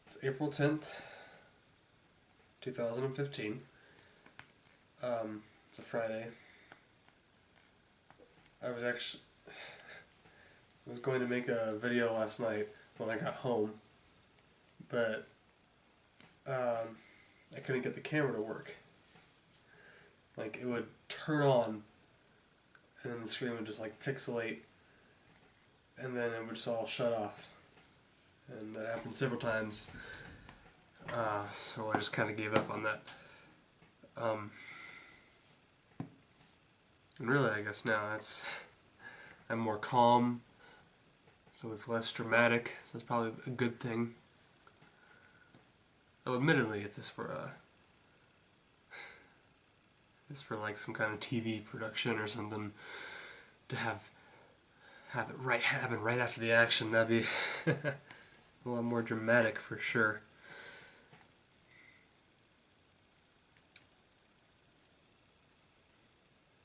It's April 10th, 2015. It's a Friday. I was going to make a video last night when I got home, but I couldn't get the camera to work. Like, it would turn on, and then the screen would just like pixelate, and then it would just all shut off. And that happened several times, so I just kind of gave up on that. And really, I guess now I'm more calm, so it's less dramatic, so it's probably a good thing. Though admittedly, if this were like some kind of TV production or something, to have it happen right after the action, that'd be a lot more dramatic for sure.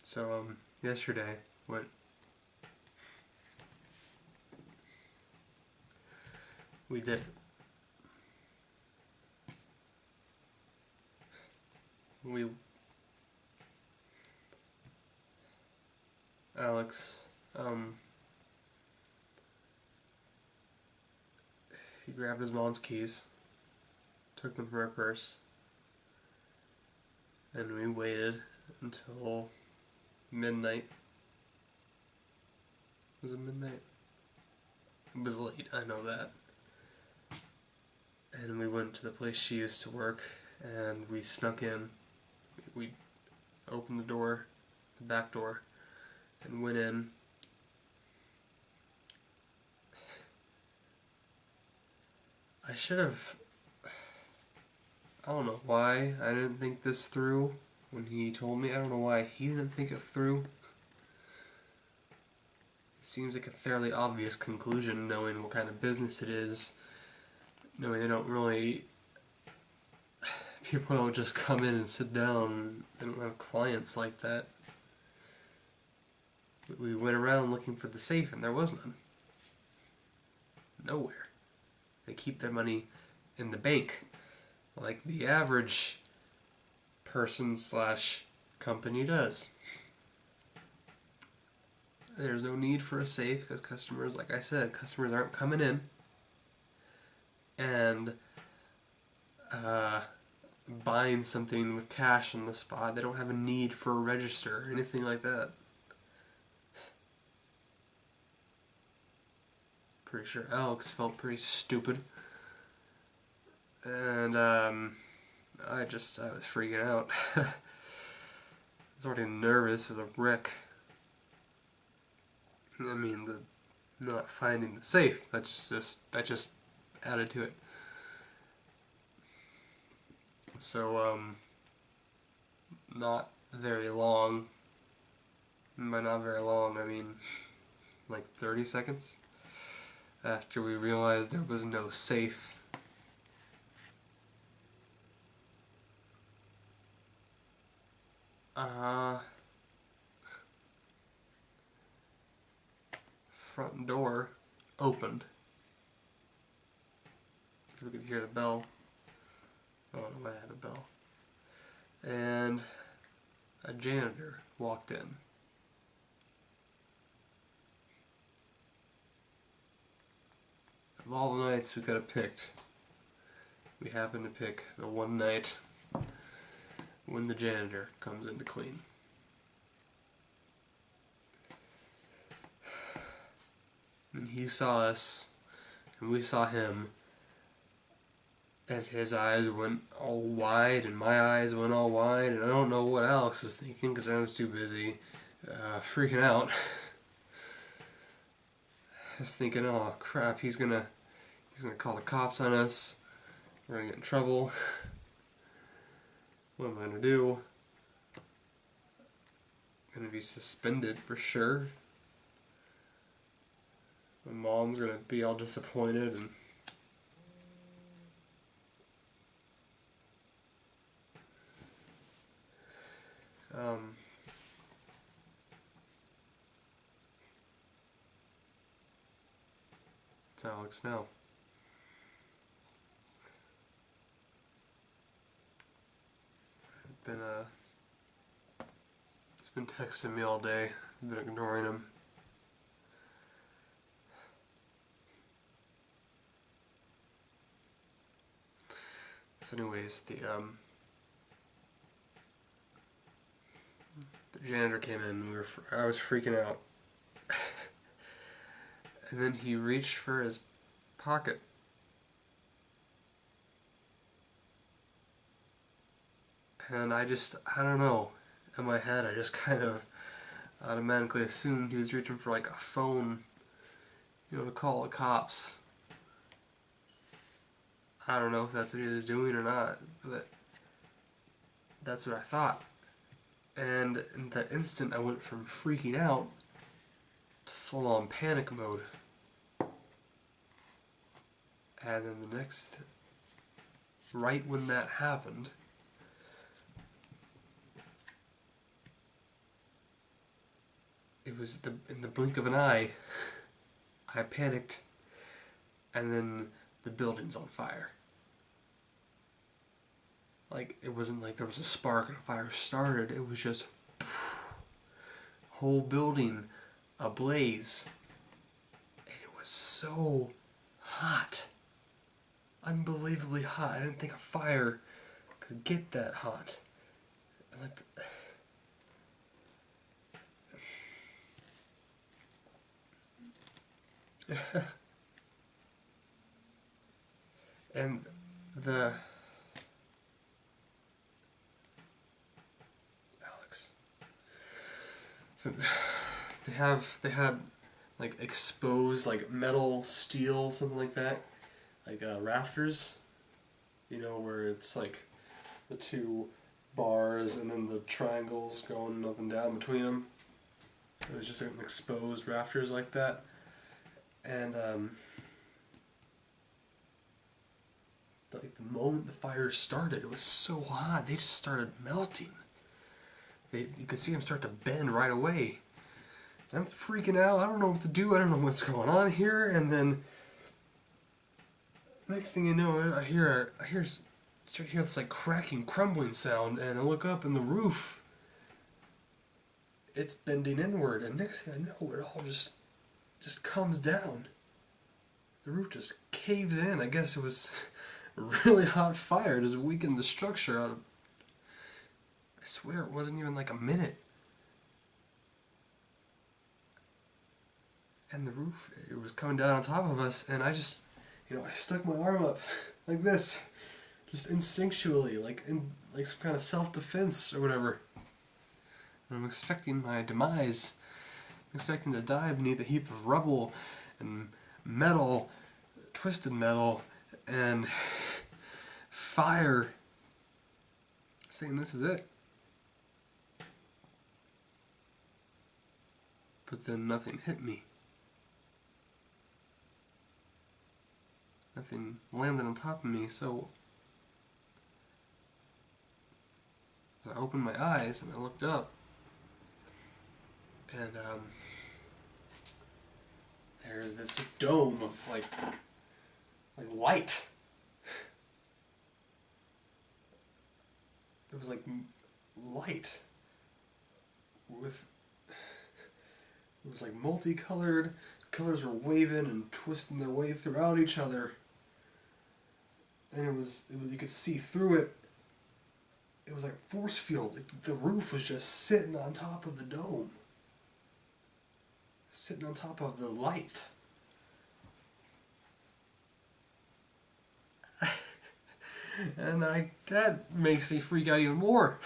So yesterday, we did. Alex, he grabbed his mom's keys, took them from her purse, and we waited until midnight. Was it midnight? It was late, I know that. And we went to the place she used to work, and we snuck in. We opened the door, the back door, and went in. I don't know why I didn't think this through when he told me. I don't know why he didn't think it through. It seems like a fairly obvious conclusion, knowing what kind of business it is. Knowing people don't just come in and sit down. They don't have clients like that. We went around looking for the safe, and there was none. Nowhere. They keep their money in the bank, like the average person / company does. There's no need for a safe because customers, like I said, customers aren't coming in and buying something with cash on the spot. They don't have a need for a register or anything like that. Pretty sure Alex felt pretty stupid. And I was freaking out. I was already nervous with a wreck. I mean, the not finding the safe, that just added to it. So, not very long. And by not very long, I mean like 30 seconds after we realized there was no safe. Front door opened, so we could hear the bell. I don't know why I had a bell. And a janitor walked in. Of all the nights we could have picked, we happened to pick the one night when the janitor comes in to clean. And he saw us, and we saw him, and his eyes went all wide, and my eyes went all wide, and I don't know what Alex was thinking, because I was too busy freaking out. I was thinking, oh crap, he's gonna call the cops on us, we're gonna get in trouble, what am I gonna do? I'm gonna be suspended for sure. My mom's gonna be all disappointed, and it's Alex now. been he's been texting me all day. I've been ignoring him. So anyways, the janitor came in. I was freaking out. And then he reached for his pocket. And I don't know, in my head I just kind of automatically assumed he was reaching for like a phone, to call the cops. I don't know if that's what he was doing or not, but that's what I thought. And in that instant I went from freaking out to full-on panic mode. And then right when that happened, it was in the blink of an eye, I panicked, and then the building's on fire. Like, it wasn't like there was a spark and a fire started, it was just whole building ablaze. And it was so hot. Unbelievably hot. I didn't think a fire could get that hot. And Alex, they had like exposed like metal, steel, something like that, like rafters, where it's like the two bars and then the triangles going up and down between them. It was just like exposed rafters like that. And like the moment the fire started, it was so hot, they just started melting. You could see them start to bend right away. And I'm freaking out, I don't know what to do, I don't know what's going on here, and then next thing you know, I start to hear this like cracking, crumbling sound, and I look up and the roof, it's bending inward, and next thing I know, it all just comes down. The roof just caves in. I guess it was a really hot fire. It just weakened the structure out of, I swear it wasn't even like a minute. And the roof, it was coming down on top of us, and I just, I stuck my arm up like this, just instinctually, like in like some kind of self-defense or whatever. And I'm expecting my demise. I'm expecting to die beneath a heap of rubble and metal, twisted metal, and fire. Saying this is it. But then nothing hit me. Nothing landed on top of me, so I opened my eyes and I looked up, and there's this dome of like light. It was like light with, it was like multicolored, colors were waving and twisting their way throughout each other, and it was you could see through it. It was like a force field. The roof was just sitting on top of the dome. Sitting on top of the light. And that makes me freak out even more.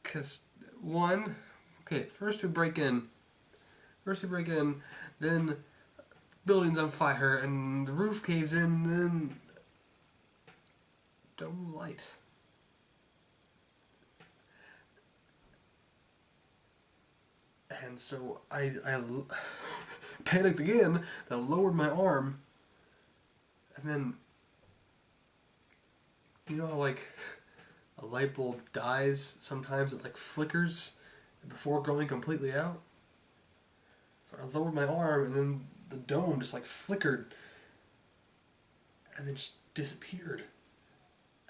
Because, first we break in, then building's on fire, and the roof caves in, then dome light. And so I panicked again, and I lowered my arm, and then, how like a light bulb dies, sometimes it like flickers before going completely out? So I lowered my arm, and then the dome just like flickered, and then just disappeared.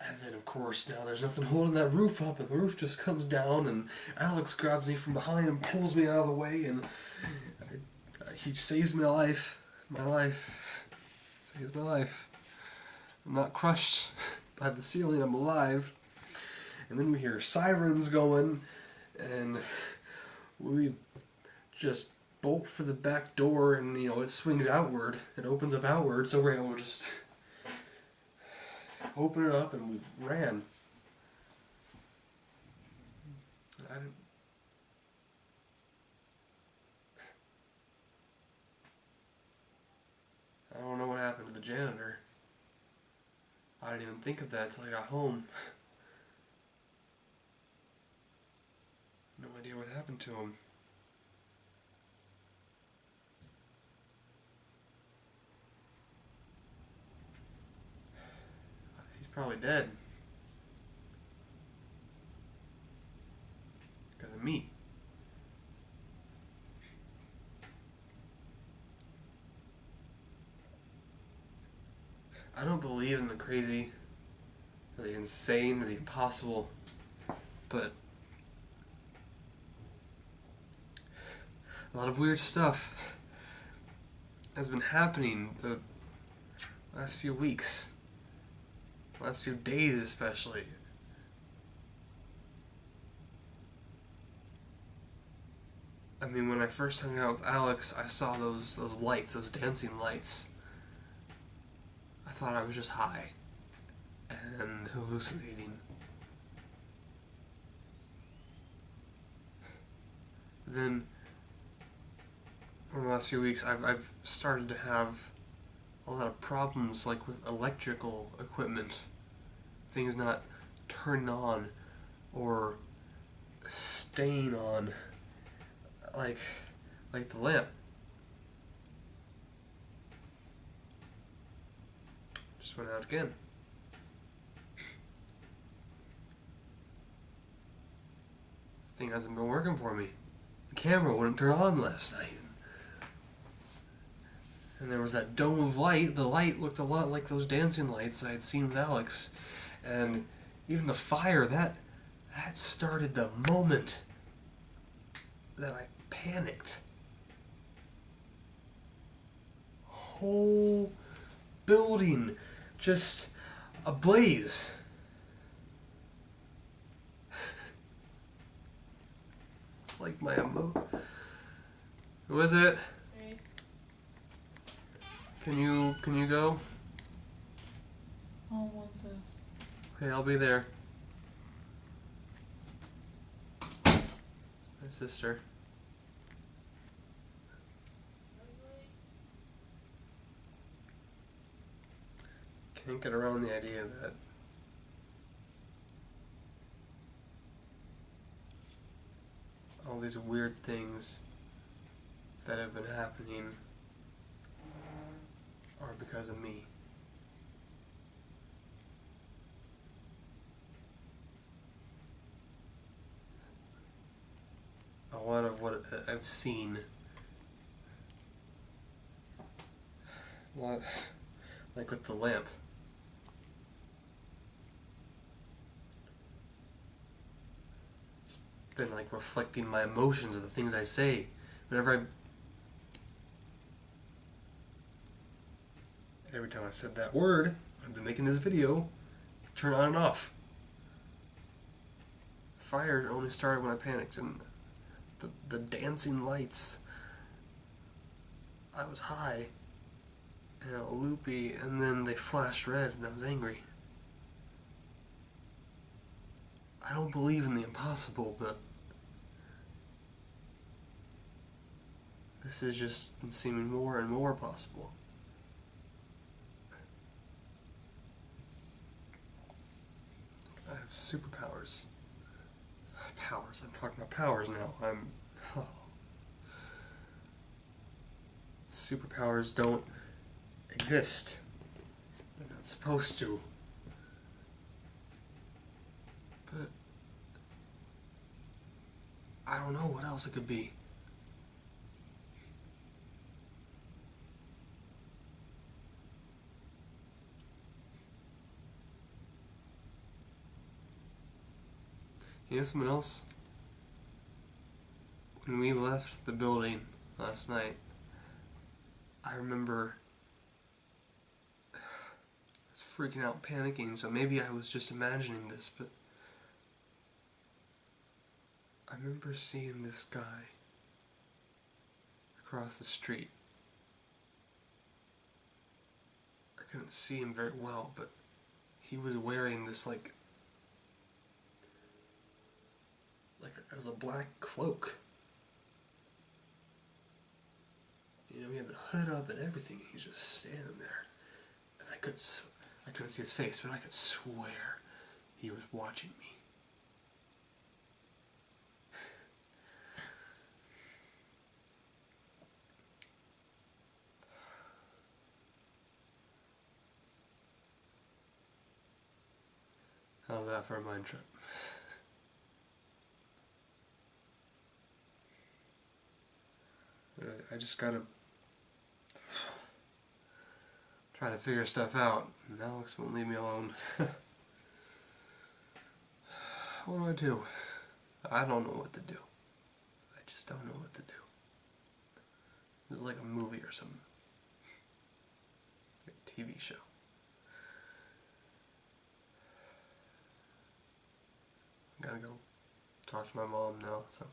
And then, of course, now there's nothing holding that roof up, and the roof just comes down, and Alex grabs me from behind and pulls me out of the way, and he saves my life. My life. Saves my life. I'm not crushed by the ceiling, I'm alive. And then we hear sirens going, and we just bolt for the back door, and it swings outward. It opens up outward, so we're able to just open it up, and we ran. I don't know what happened to the janitor. I didn't even think of that until I got home. No idea what happened to him. He's probably dead. Because of me. I don't believe in the crazy, or the insane, or the impossible, but a lot of weird stuff has been happening the last few weeks, last few days especially. I mean, when I first hung out with Alex, I saw those lights, those dancing lights. I thought I was just high and hallucinating. Then, over the last few weeks, I've started to have a lot of problems, like with electrical equipment. Things not turning on or staying on, like the lamp. Just went out again. Thing hasn't been working for me. The camera wouldn't turn on last night. And there was that dome of light. The light looked a lot like those dancing lights I had seen with Alex. And even the fire, that started the moment that I panicked. Whole building just ablaze. It's like my Who is it? Hey. Can you go? Oh, what's this? Okay, I'll be there. It's my sister. Can't get around the idea that all these weird things that have been happening are because of me. A lot of what I've seen, like with the lamp. It's been like reflecting my emotions or the things I say. Every time I said that word, I've been making this video, turn on and off. Fire only started when I panicked, and the dancing lights, I was high and loopy, and then they flashed red and I was angry. I don't believe in the impossible, but this has just been seeming more and more possible. I have superpowers. Powers. I'm talking about powers now. Superpowers don't exist. They're not supposed to. But I don't know what else it could be. You know something else? When we left the building last night, I remember I was freaking out, panicking, so maybe I was just imagining this, but I remember seeing this guy across the street. I couldn't see him very well, but he was wearing this like it was a black cloak. You know, he had the hood up and everything. He's just standing there, and I couldn't see his face, but I could swear he was watching me. How's that for a mind trip? I just gotta try to figure stuff out, and Alex won't leave me alone. What do I do? I don't know what to do. I just don't know what to do. This is like a movie or something. A TV show. I gotta go talk to my mom now, so